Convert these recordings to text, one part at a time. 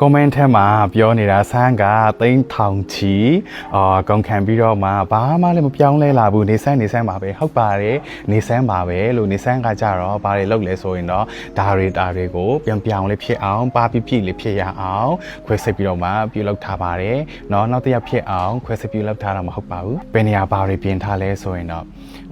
comment ထဲမှာပြောနေတာဆန်းကသိန်းထောင်ချီကုန်ခံပြီးတော့မှဘာမှလည်းမပြောင်းလဲလာဘူးနေဆန်းပါပဲဟုတ်ပါတယ်နေဆန်းပါပဲလို့နေဆန်းကကြတော့ဘာတွေလုပ်လဲဆိုရင်တော့ဒါတွေကိုပြောင်းလေးဖြစ်အောင်ပါပြည့်လေးဖြစ်ရအောင်ခွဲစိတ်ပြီးတော့မှပြုလုပ်ထားပါတယ်เนาะနောက်တစ်ယောက်ဖြစ်အောင်ခွဲစိတ်ပြုလုပ်ထားတာမဟုတ်ပါဘူးဘယ်နေရာဘာတွေပြင်ထားလဲဆိုရင်တော့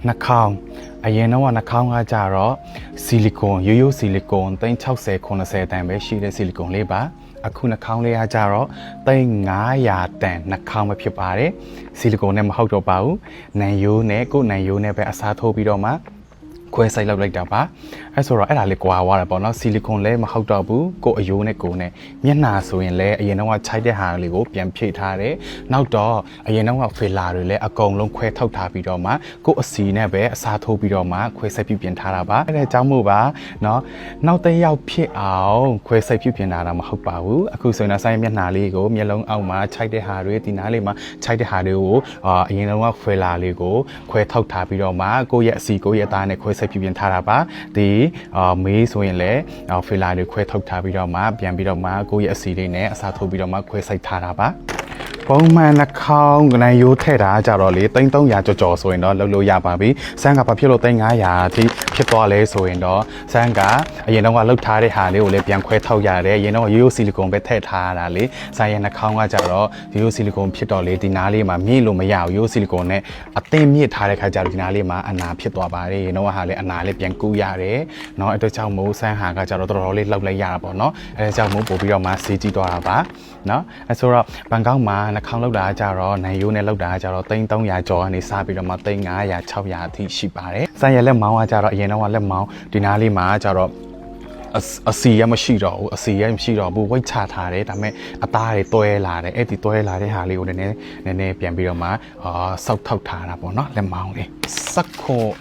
နှာခေါင်းအရင်တော့နှာခေါင်းကကြတော့ဆီလီကွန်ရိုးဆီလီကွန်360 90တန်ပဲရှိတဲ့ဆီလီကွန်လေးပါအခုနှာခေါင်းလေးအားကြတော့3,500တန်နှာခေါင်းပဲဖြစ်ပါတယ်ဆီလီကွန်နဲ့မဟုတ်တော့ပါဘူးနန်ယိုးနဲ့ကိုနန်ယိုးနဲ့ပဲအစားထိုးပြီးတော့မှခွဲစိတ်လောက်လိုက်တာပါအဲဆိုတော့အဲ့ဒါလေးကွာသွားတယ်ပေါ့နော်ဆီလီကွန်လည်းမဟုတ်တော့ဘူးကိုအယိုးနဲ့ကိုနဲ့မျက်နှာဆိုရင်လည်းအရင်တော့ခြိုက်တဲ့ဟာလေးကိုပြန်ဖြည့်ထားတယ်နောက်တော့အရင်တော့ဖေလာတွေလည်းအကုန်လုံးခွဲထုတ်ထားပြီးတော့မှကိုအစီနဲ့ပဲအစားထိုးပြီးတော့မှခွဲစိတ်ပြုပြင်ထားတာပါအဲ့ဒါကြောင့်မို့ပါနော်နောက်တစ်ယောက်ဖြစ်အောင်ခွဲစိတ်ပြုပြင်ထားတာမဟုတ်ပါဘူးအခုဆိုရင်ဆိုင်မျက်နှာလေးကိုမျက်လုံးအောက်မှာခြိုက်တဲ့ဟာတွေဒီနားလေးမှာခြိုက်တဲ့ဟာတွေကိုအရင်တော့ဖေလာလေးကိုခွဲထုတ်ထားပြီးတော့မှကိုရဲ့အစီကိုရဲ့အသားနဲ့ခွဲစိတ်ပြုပြင်ထားတာပါဒီမေးဆိုရင်လည်းဖီလာတွေခွဲထုတ်ထားပြီးတော့မှပြန်ပြီးတော့မှကိုယ့်ရဲ့အစီလေးနဲ့အစားထိုးပြီးတော့မှခွဲစိတ်ထားတာပါပုံမှန်နှာခေါင်းကနေရိုးထည့်တာကြတော့လေ300ကျော်ဆိုရင်တော့လုပ်လို့ရပါပြီစမ်းကဘာဖြစ်လို့3,500အထိဖြစ်သွားလဲဆိုရင်တော့စမ်းကအရင်တော့ကလှုပ်ထားတဲ့ဟာလေးကိုလည်းပြန်ခွဲထုတ်ရတယ်အရင်တော့ရိုးဆီလီကွန်ပဲထည့်ထားရတာလေဆိုင်ရဲ့နှာခေါင်းကကြတော့ရိုးဆီလီကွန်ဖြစ်တော့လေဒီနားလေးမှာမြင့်လို့မရဘူးရိုးဆီလီကွန်နဲ့အသင်းမြင့်ထားတဲ့ခါကျတော့ဒီနားလေးမှာအနာဖြစ်သွားပါတယ်ရင်တော့ဟာလည်းအနာလေးပြန်ကူးရတယ်เนาะအဲ့တော့ကြောင့်မိုးစမ်းဟာကကြတော့တော်တော်လေးလှုပ်လိုက်ရတာပေါ့เนาะအဲ့ဒါကြောင့်မိုးပို့ပြီးတော့မှစီးကြည့်သွားတာပါเนาะအဲ့ဆိုတော့ဘန်ကောက်မှာနှာခေါင်းလောက်တာကြတော့နိုင်ရိုးနဲ့လောက်တာကြတော့300ကျော်ကနေစပြီးတော့မှ300 600အထိရှိပါတယ်။ဆိုင်ရလက်မောင်းကကြတော့အရင်တော့လက်မောင်းဒီနားလေးမှာကြတော့အစီရမရှိတော့ဘူးအစီရမရှိတော့ဘူးဝိတ်ချထားတယ်ဒါပေမဲ့အသားတွေတွဲလာတယ်အဲ့ဒီတွဲလာတဲ့ဟာလေးကိုနည်းနည်းပြန်ပြီးတော့မှစောက်ထောက်ထားတာပေါ့နော်လက်မောင်းလေး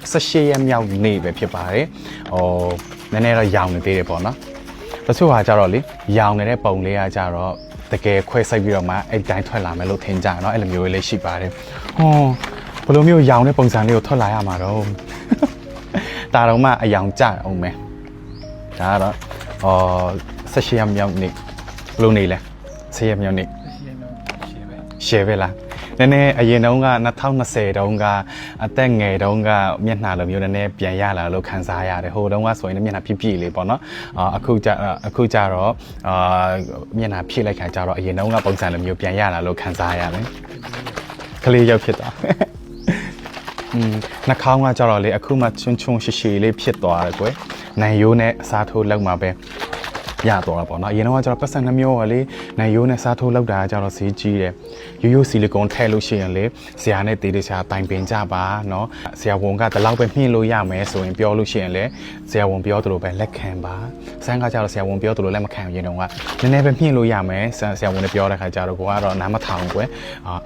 18ရက်မြောက်နေ့ပဲဖြစ်ပါတယ်နည်းနည်းတော့ရောင်နေသေးတယ်ပေါ့နော်တချို့ဟာကြတော့လေရောင်နေတဲ့ပုံလေးကကြတော့တကယ်ခွဲစိတ်ပြီးတော့မှအဲ့တိုင်းထွက်လာမယ်လို့ထင်ကြတယ်เนาะအဲ့လိုမျိုးလေးရှိပါတယ်ဘယ်လိုမျိုးရောင်တဲ့ပုံစံလေးကိုထွက်လာရမှာတော့ဒါတော့မှအယောင်ကြအောင်မယ်ဒါကတော့18ရက်မြောက်နေ့ဘယ်လိုနေလဲ10ရက်မြောက်နေ့ရှယ်ပဲလားနည်းနည်းအရင်တုန်းက2020တုန်းကအသက်ငယ်တုန်းကမျက်နှာလိုမျိုးနည်းနည်းပြန်ရလာလို့ခံစားရတယ်ဟိုတုန်းကဆိုရင်မျက်နှာပြည့်လေးပေါ့နော်အခုကြတော့မျက်နှာဖြည့်လိုက်ခါကြတော့အရင်တုန်းကပုံစံလိုမျိုးပြန်ရလာလို့ခံစားရတယ်ကလေးရောက်ဖြစ်သွားနှာခေါင်းကကြတော့လေအခုမှချွန်းရှည်လေးဖြစ်သွားတယ်ကွယ်နိုင်ရိုးနဲ့အစားထိုးလောက်မှာပဲရတော့တာပေါ့နော်အရင်တော့ကျတော့ပတ်စံနှမျိုးကလေနိုင်ရိုးနဲ့စားထိုးလောက်တာကျတော့ဈေးကြီးတယ်ရိုးဆီလီကွန်ထည့်လို့ရှိရင်လေဆရာနဲ့တေးတခြားတိုင်ပင်ကြပါနော်ဆရာဝန်ကဒီလောက်ပဲမြင့်လို့ရမယ်ဆိုရင်ပြောလို့ရှိရင်လေဆရာဝန်ပြောသလိုပဲလက်ခံပါစမ်းကကျတော့ဆရာဝန်ပြောသလိုလက်မခံရင်တော့ကနည်းနည်းပဲမြင့်လို့ရမယ်ဆရာဝန်နဲ့ပြောတဲ့ခါကျတော့ကိုကတော့နားမထောင်ကွယ်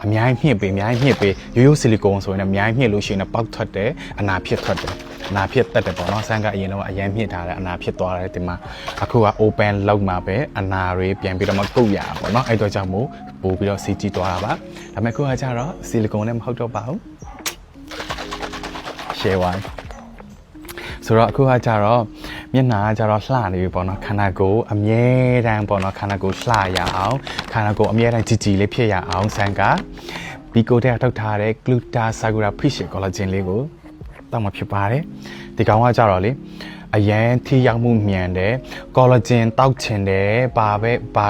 အများကြီးမြင့်ပေးရိုးဆီလီကွန်ဆိုရင်လည်းအများကြီးမြင့်လို့ရှိရင်ပေါက်ထွက်တယ်အနာဖြစ်ထွက်တယ်အနာဖြစ်တတ်တယ်ပေါ့နော်ဆန်းကအရင်တော့အရန်မြင့်ထားတယ်အနာဖြစ်သွားတယ်ဒီမှာအခုက open လောက်မှာပဲအနာတွေပြန်ပြီးတော့မှကုတ်ရတာပေါ့နော်အဲ့တော့ကြောင့်မို့ပို့ပြီးတော့စီကြည့်သွားတာပါဒါပေမဲ့ခုကကျတော့ဆီလီကွန်နဲ့မဟုတ်တော့ပါဘူး share ဝိုင်းဆိုတော့အခုကကြတော့မျက်နှာကကြတော့လှနေပြီပေါ့နော်ခန္ဓာကိုယ်အမြဲတမ်းပေါ့နော်ခန္ဓာကိုယ်လှရအောင်ခန္ဓာကိုယ်အမြဲတမ်းကြည်လေးဖြစ်ရအောင်ဆန်းကဘီကိုတဲ့ထုတ်ထားတဲ့ Gluta Sakura Fish Collagen လေးကိုတောက်မှာဖြစ်ပါတယ်ဒီကောင်ကကြတော့လေအရန်ထိရောက်မှုမြန်တယ်ကောလာဂျင်တောက်ချင်တယ်ဘ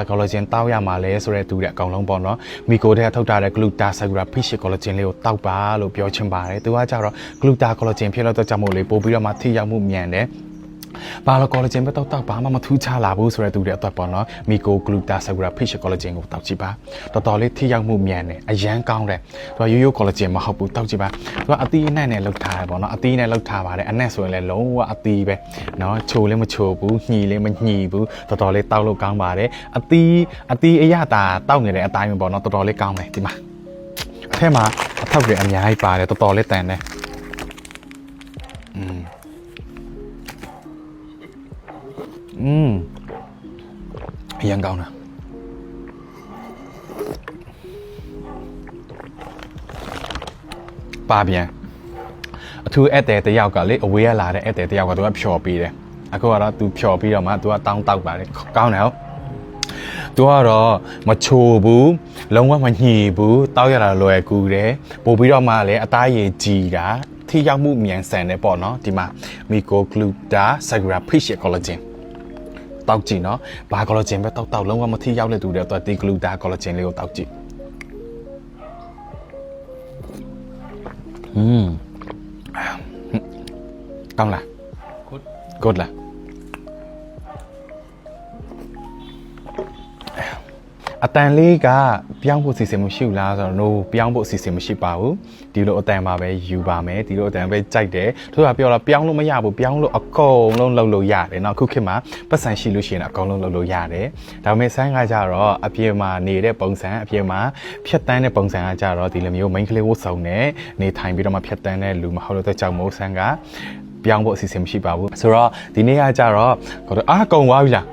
ာကောလာဂျင်တောက်ရမှာလဲဆိုတဲ့သူတွေအကောင်လုံးပေါ့နော်မီကိုတဲ့ထုတ်ထားတဲ့ Gluta Sakura Fish Collagen လေးကိုတောက်ပါလို့ပြောချင်ပါတယ်သူကကြတော့ Gluta Collagen ဖြစ်လို့တော့ကြောင့်မို့လေပို့ပြီးတော့မှထိရောက်မှုမြန်တယ်ဘာလို့ collagen ပဲတောက်ဘာမှမထူးခြားလာဘူးဆိုတဲ့သူတွေအတွက်ပေါ့နော်မီကို Gluta Sakura Fish Collagen ကိုတောက်ကြည့်ပါတော်တော်လေးထိရောက်မှုမြန်တယ်အရန်ကောင်းတယ်သူကရိုးရိုး collagen မဟုတ်ဘူးတောက်ကြည့်ပါသူကအသီးအနှံ့နဲ့လောက်ထားတယ်ပေါ့နော်အသီးနဲ့လောက်ထားပါတယ်အနှံ့ဆိုရင်လည်းလုံးဝအသီးပဲနော်ချိုလည်းမချိုဘူးညှီလည်းမညှီဘူးတော်တော်လေးတောက်လို့ကောင်းပါတယ်အသီးအရတာတောက်နေတဲ့အတိုင်းပဲပေါ့နော်တော်တော်လေးကောင်းတယ်ဒီမှာအထက်မှာအထောက်တွေအများကြီးပါတယ်တော်တော်လေးတန်တယ်အရင်ကောင်းတာပါပြန်အထူးဧည့်သည်တယောက်ကလေအဝေးရလာတဲ့ဧည့်သည်တယောက်ကသူကဖြော်ပြီးတယ်အခုကတော့သူဖြော်ပြီးတော့မှသူကတောင်းတောက်ပါတယ်ကောင်းတယ်ဟုတ်သူ သူကတော့မချိုဘူးလုံးဝမညှီဘူးတောက်ရတာလွယ်ကူတယ်ပို့ပြီးတော့မှလည်းအသားရည်ကြီးတာထိရောက်မှုမြန်ဆန်တယ်ပေါ့နော်ဒီမှာ Miko Gluta Sagra Fish Collagen တောက်ကြည့်နော်ဘာ collagen ပဲတောက်လုံးဝမထိရောက်တဲ့သူတွေတော့ဒီ Gluta Collagen လေးကိုတောက်ကြည့်ကောင်းလား good လားအတန်လေးကပြောင်းဖို့စီစဉ်မရှိဘူးလားဆိုတော့ no ပြောင်းဖို့စီစဉ်မရှိပါဘူးဒီလိုအတန်ပါပဲယူပါမယ်ဒီလိုအတန်ပဲကြိုက်တယ်သူကပြောတော့ပြောင်းလို့မရဘူးပြောင်းလို့အကုန်လုံးလုပ်လို့ရတယ်เนาะခုခေတ်မှာပတ်စံရှိလို့ရှိရင်အကုန်လုံးလုပ်လို့ရတယ်ဒါပေမဲ့ဆိုင်းကကြတော့အပြေမှာနေတဲ့ပုံစံအပြေမှာဖြတ်တန်းတဲ့ပုံစံကကြတော့ဒီလိုမျိုး main ကလေးဝတ်စုံနဲ့နေထိုင်ပြီးတော့မှဖြတ်တန်းတဲ့လူမဟုတ်တော့ကြောက်မိုးဆန်းကပြောင်းဖို့အစီအစဉ်မရှိပါဘူးဆိုတော့ဒီနေ့ကကြတော့အာကုံသွားပြီလား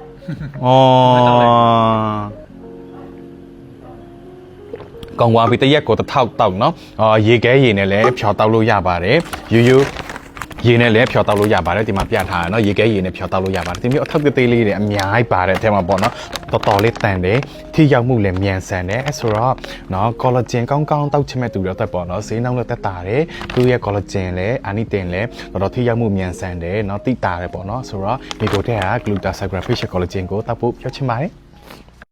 ကောင်းသွားပြီတရက်ကိုတစ်ထောက်တောက်เนาะရေခဲရေနဲ့လည်းဖြော်တောက်လို့ရပါတယ်ယူယူရေနဲ့လည်းဖြော်တောက်လို့ရပါတယ်ဒီမှာပြထားတယ်เนาะရေခဲရေနဲ့ဖြော်တောက်လို့ရပါတယ်ဒီမျိုးအထောက်သေးလေးတွေအများကြီးပါတယ်အထက်မှာပေါ့เนาะတော်တော်လေးတန်တယ်ထိရောက်မှုလည်းမြန်ဆန်တယ်အဲဆိုတော့เนาะ collagen ကောင်းကောင်းတောက်ချင်မဲ့သူတွေတော့ပေါ့เนาะဈေးနှုန်းလည်းတက်တာတယ်သူရဲ့ collagen လည်းအာနိတင်လည်းတော်တော်ထိရောက်မှုမြန်ဆန်တယ်เนาะတိတာတယ်ပေါ့เนาะဆိုတော့ဒီကိုတဲ့က Gluta Sagra Fish Collagen ကိုတောက်ဖို့ပြောချင်ပါတယ်